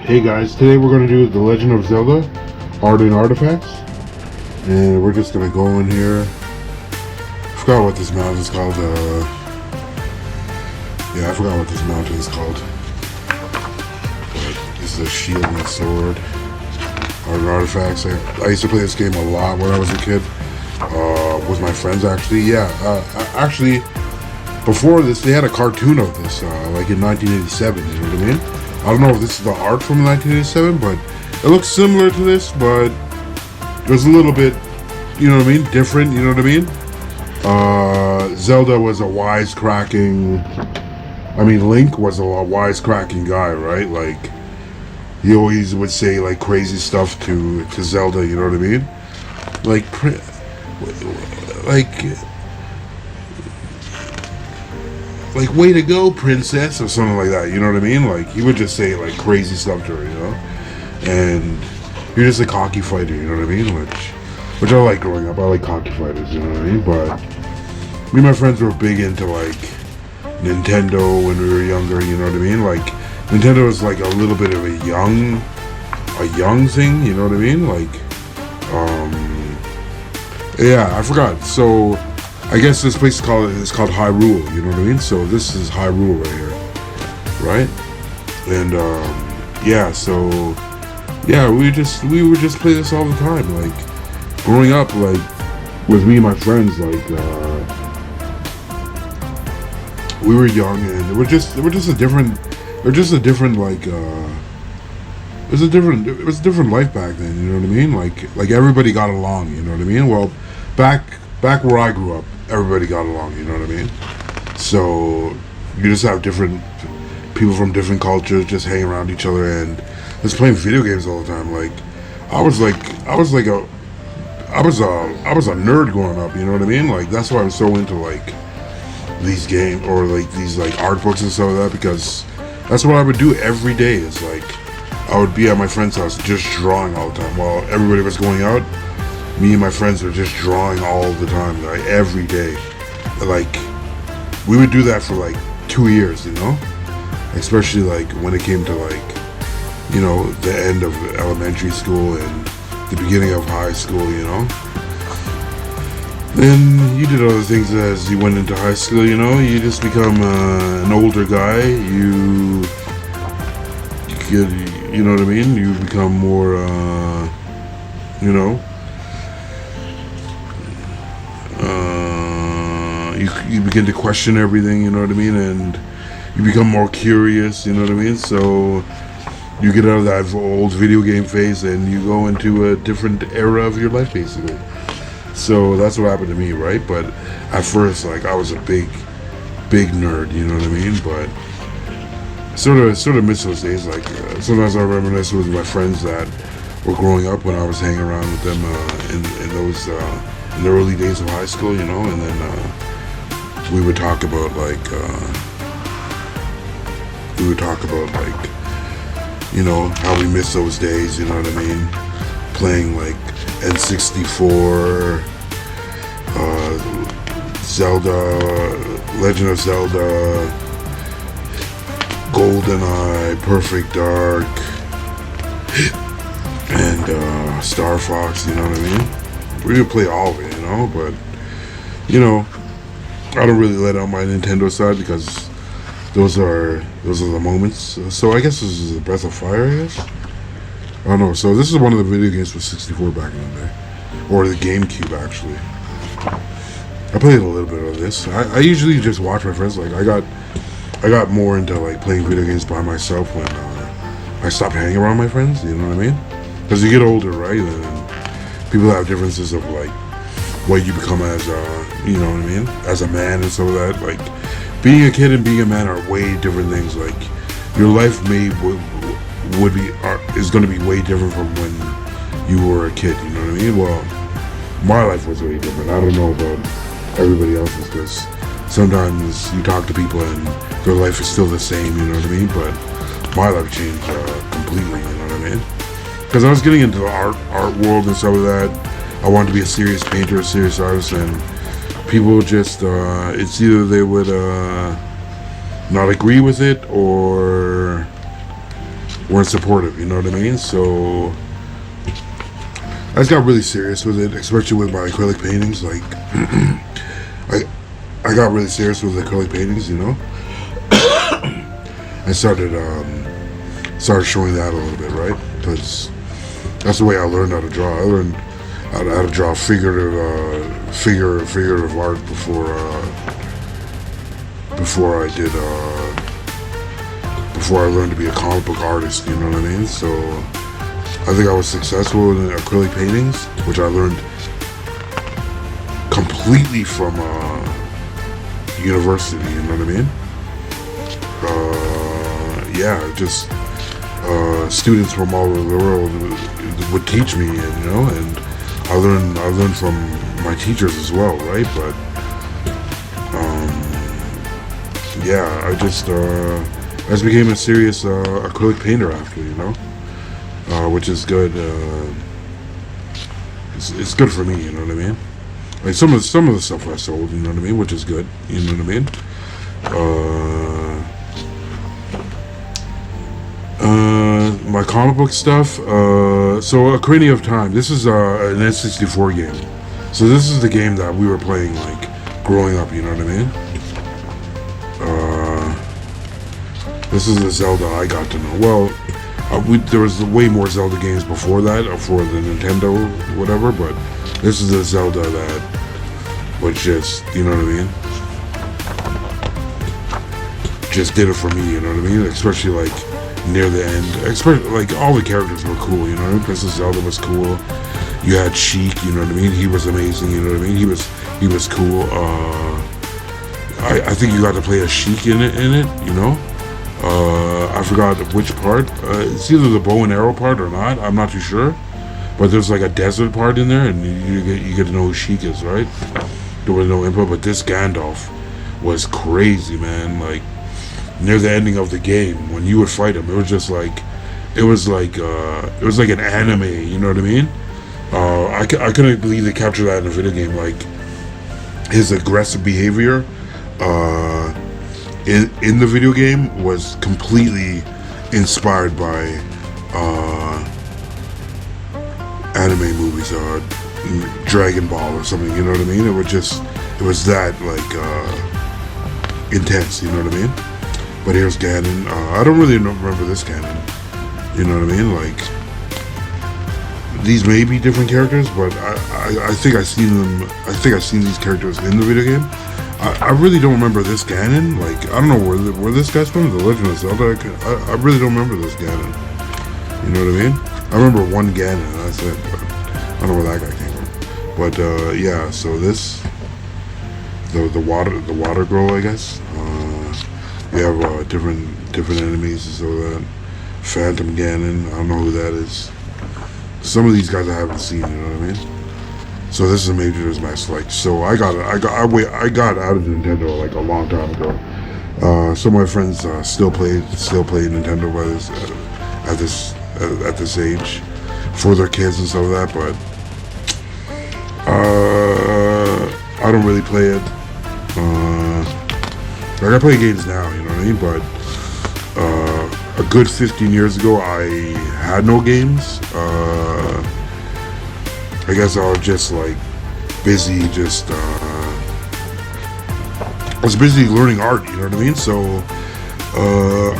Hey guys, today we're going to do the Legend of Zelda Art and Artifacts. And we're just going to go in here. I forgot what this mountain is called. I forgot what this mountain is called. But this is a shield and a sword. Art and Artifacts. I used to play this game a lot when I was a kid. With my friends actually. Actually, before this they had a cartoon of this, like in 1987, you know what I mean? I don't know if this is the art from 1987, but it looks similar to this, but it was a little bit, you know what I mean, different, you know what I mean? Zelda was a wisecracking, Link was a wisecracking guy, right? Like, he always would say, like, crazy stuff to Zelda, you know what I mean? Like, way to go, princess, or something like that, you know what I mean? Like, he would just say, like, crazy stuff to her, you know? And you're just a cocky fighter, you know what I mean? Which I like growing up. I like cocky fighters, you know what I mean? But me and my friends were big into, like, Nintendo when we were younger, you know what I mean? Like, Nintendo was, like, a little bit of a young thing, you know what I mean? Like, yeah, I forgot. So, I guess this place is called Hyrule, you know what I mean? So this is Hyrule right here, right? And we would just play this all the time. Like growing up, like with me and my friends, like we were young and it was a different life back then, you know what I mean? Like everybody got along, you know what I mean? Well, back where I grew up, everybody got along, you know what I mean? So you just have different people from different cultures just hanging around each other and just playing video games all the time. Like I was a nerd growing up, you know what I mean? Like that's why I was so into like these games or like these like art books and stuff like that, because that's what I would do every day. Is like I would be at my friend's house just drawing all the time while everybody was going out. Me and my friends were just drawing all the time, like every day. Like we would do that for like 2 years, you know? Especially like when it came to like, you know, the end of elementary school and the beginning of high school, you know? Then you did other things as you went into high school, you know? You just become an older guy. You know what I mean? You become more, you know? You begin to question everything, you know what I mean, and you become more curious, you know what I mean, so you get out of that old video game phase and you go into a different era of your life, basically. So that's what happened to me, right? But at first, like, I was a big nerd, you know what I mean, but sort of miss those days. Like, sometimes I reminisce with my friends that were growing up when I was hanging around with them in those in the early days of high school, you know, and then we would talk about like you know, how we miss those days, you know what I mean? Playing like N64, Zelda, Legend of Zelda, GoldenEye, Perfect Dark, and Star Fox, you know what I mean? We would play all of it, you know, but you know, I don't really let out my Nintendo side because those are the moments. So I guess this is a Breath of Fire, I guess. I don't know. So this is one of the video games for 64 back in the day, or the GameCube actually. I played a little bit of this. I usually just watch my friends. Like I got more into like playing video games by myself when I stopped hanging around my friends. You know what I mean? Because you get older, right? And people have differences of like what you become as you know what I mean, as a man and so that. Like being a kid and being a man are way different things. Like your life is going to be way different from when you were a kid, you know what I mean? Well, my life was way different. I don't know about everybody else's, because sometimes you talk to people and their life is still the same, you know what I mean? But my life changed completely, you know what I mean? Because I was getting into the art world and stuff like that. I wanted to be a serious painter, a serious artist, and people just, it's either they would not agree with it, or weren't supportive. You know what I mean? So I just got really serious with it, especially with my acrylic paintings. Like I got really serious with acrylic paintings. You know, I started showing that a little bit, right? Because that's the way I learned how to draw. I learned how to draw figurative art before I learned to be a comic book artist. You know what I mean? So I think I was successful in acrylic paintings, which I learned completely from university. You know what I mean? Yeah, just students from all over the world would teach me, and I learned from my teachers as well, right? But yeah, I just became a serious acrylic painter after, which is good. It's good for me, you know what I mean? Like some of the stuff I sold, you know what I mean, which is good, you know what I mean? My comic book stuff. So Ocarina of Time. This is an N64 game. So this is the game that we were playing like growing up. You know what I mean? This is the Zelda I got to know. Well, there was way more Zelda games before that, for the Nintendo, whatever. But this is the Zelda that was just, you know what I mean? Just did it for me. You know what I mean? Especially like near the end, especially like all the characters were cool, you know. Princess Zelda was cool. You had Sheik, you know what I mean. He was amazing, you know what I mean. He was cool. I think you got to play a Sheik in it, you know. I forgot which part. It's either the bow and arrow part or not. I'm not too sure. But there's like a desert part in there, and you get to know who Sheik is, right? There was no input, but this Gandalf was crazy, man. Like, near the ending of the game, when you would fight him, it was like an anime, you know what I mean? I couldn't believe they captured that in a video game. Like, his aggressive behavior in the video game was completely inspired by anime movies, Dragon Ball or something, you know what I mean? It was that like intense, you know what I mean? But here's Ganon. I don't really remember this Ganon. You know what I mean? Like, these may be different characters, but I think I've seen them. I think I've seen these characters in the video game. I really don't remember this Ganon. Like, I don't know where this guy's from. The Legend of Zelda. I really don't remember this Ganon. You know what I mean? I remember one Ganon. That's it. But I don't know where that guy came from. But yeah. So this, the water girl, I guess. We have different enemies, so that Phantom Ganon, I don't know who that is. Some of these guys I haven't seen, you know what I mean? So this is a Majora's Mask. Like, so I got out of Nintendo like a long time ago. Some of my friends still play Nintendo at this age for their kids and stuff like that, but I don't really play it. Like, I play games now, you know what I mean? But a good 15 years ago, I had no games. I guess I was just like busy, I was busy learning art, you know what I mean? So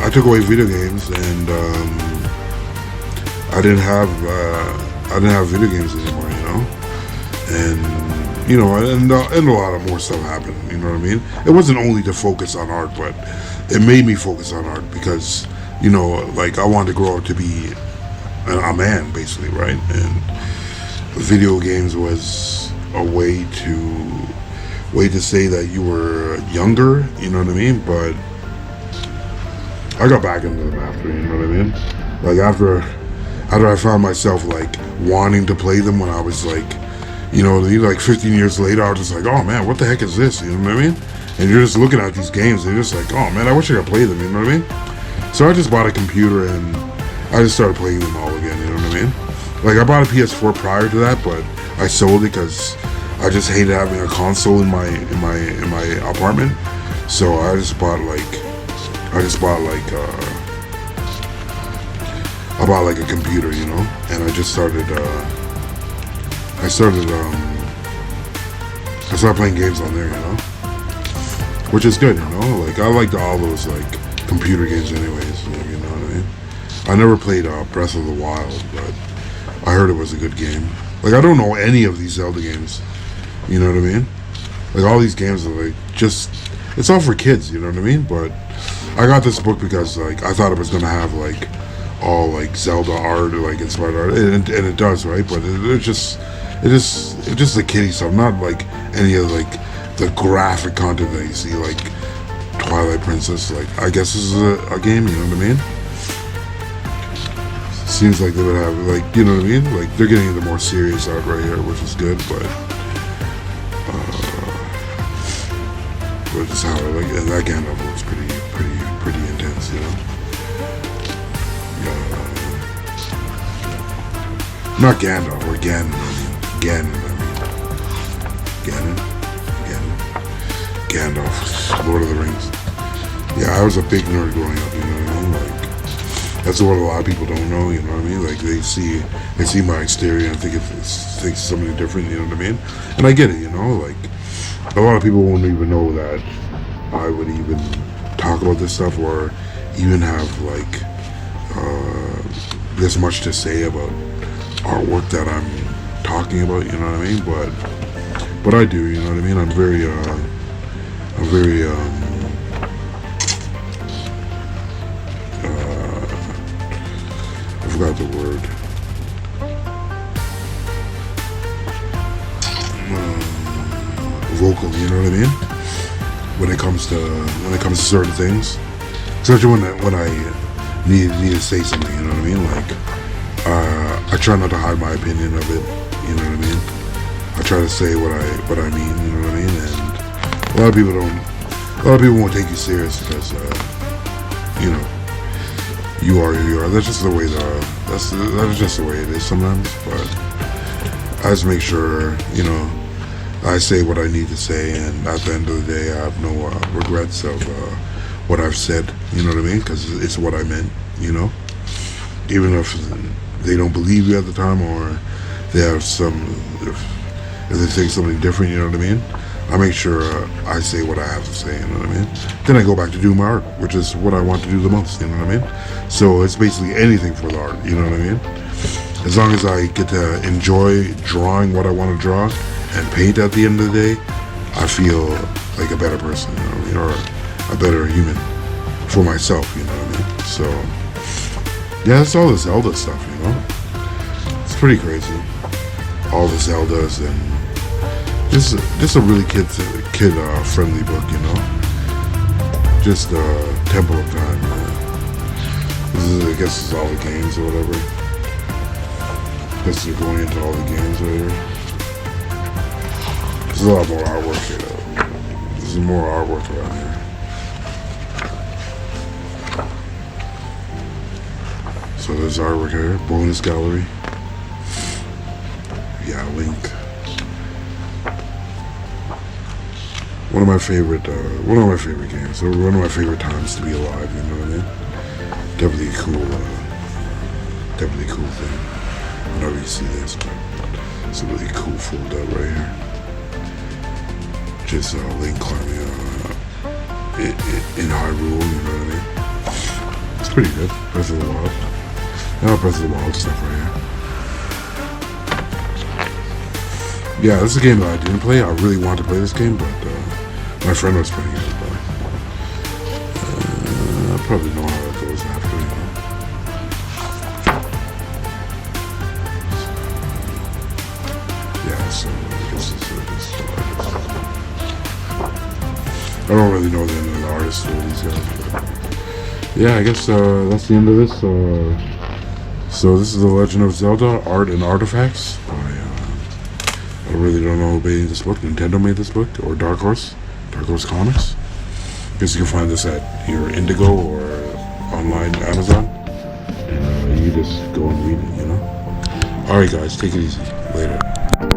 I took away video games, and I didn't have video games anymore, you know? And you know, and a lot of more stuff happened, you know what I mean? It wasn't only to focus on art, but it made me focus on art because, you know, like, I wanted to grow up to be a man, basically, right? And video games was a way to say that you were younger, you know what I mean? But I got back into them after, you know what I mean? Like, after I found myself, like, wanting to play them when I was, like, you know, like 15 years later, I was just like, oh man, what the heck is this? You know what I mean? And you're just looking at these games, and you're just like, oh man, I wish I could play them, you know what I mean? So I just bought a computer, and I just started playing them all again, you know what I mean? Like, I bought a PS4 prior to that, but I sold it because I just hated having a console in my apartment. So I just bought like I bought like a computer, you know, and I just started. I started. I started playing games on there, you know, which is good, you know. Like I liked all those like computer games, anyways. You know what I mean? I never played Breath of the Wild, but I heard it was a good game. Like I don't know any of these Zelda games. You know what I mean? Like all these games are like just. It's all for kids, you know what I mean? But I got this book because like I thought it was gonna have like all like Zelda art or like inspired art, and it does, right? But it's just the kiddie stuff, not like any of like the graphic content that you see, like Twilight Princess. Like I guess this is a game, you know what I mean? Seems like they would have like, you know what I mean? Like they're getting into more serious art right here, which is good, but just how like that Gandalf looks pretty intense, you know. Not Gandalf or Ganon. Gandalf, Lord of the Rings. Yeah, I was a big nerd growing up, you know what I mean? Like that's what a lot of people don't know, you know what I mean? Like they see my exterior and think it's something different, you know what I mean? And I get it, you know, like a lot of people won't even know that I would even talk about this stuff or even have like this much to say about artwork that I'm talking about, you know what I mean? But I do, you know what I mean? I'm very I forgot the word. Vocal, you know what I mean? When it comes to certain things, especially when I need to say something, you know what I mean? Like I try not to hide my opinion of it, you know what I mean? I try to say what I mean, you know what I mean? And a lot of people won't take you serious because you know, you are who you are. That's just the way that's just the way it is sometimes. But I just make sure, you know, I say what I need to say, and at the end of the day, I have no regrets of what I've said. You know what I mean? Because it's what I meant. You know, even if they don't believe you at the time, or they have if they think something different. You know what I mean? I make sure I say what I have to say. You know what I mean? Then I go back to do my art, which is what I want to do the most. You know what I mean? So it's basically anything for the art. You know what I mean? As long as I get to enjoy drawing what I want to draw and paint at the end of the day, I feel like a better person, you know what I mean? Or a better human for myself, you know what I mean? So, yeah, it's all the Zelda stuff, you know? It's pretty crazy. All the Zeldas and just a really kid friendly book, you know? Just Temple of Time, This is, I guess it's all the games or whatever. I guess they're going into all the games right here. There's a lot more artwork here, though. There's more artwork around here. So there's artwork here. Bonus gallery. Yeah, Link. One of my favorite games. One of my favorite times to be alive. You know what I mean? Definitely cool thing. Whenever you see this, but it's a really cool fold up right here. Just Link climbing in Hyrule, you know what I mean? It's pretty good. Breath of the Wild. Breath of the Wild stuff right here. Yeah, this is a game that I didn't play. I really wanted to play this game, but my friend was playing it. But I probably know how it goes after, you know. Yeah, so this is I don't really know the end of the artist for these guys, but yeah, I guess that's the end of this. So this is the Legend of Zelda Art and Artifacts by I really don't know who made this book. Nintendo made this book, or Dark Horse Comics. I guess you can find this at your Indigo or online Amazon, and you just go and read it. You know. All right, guys, take it easy. Later.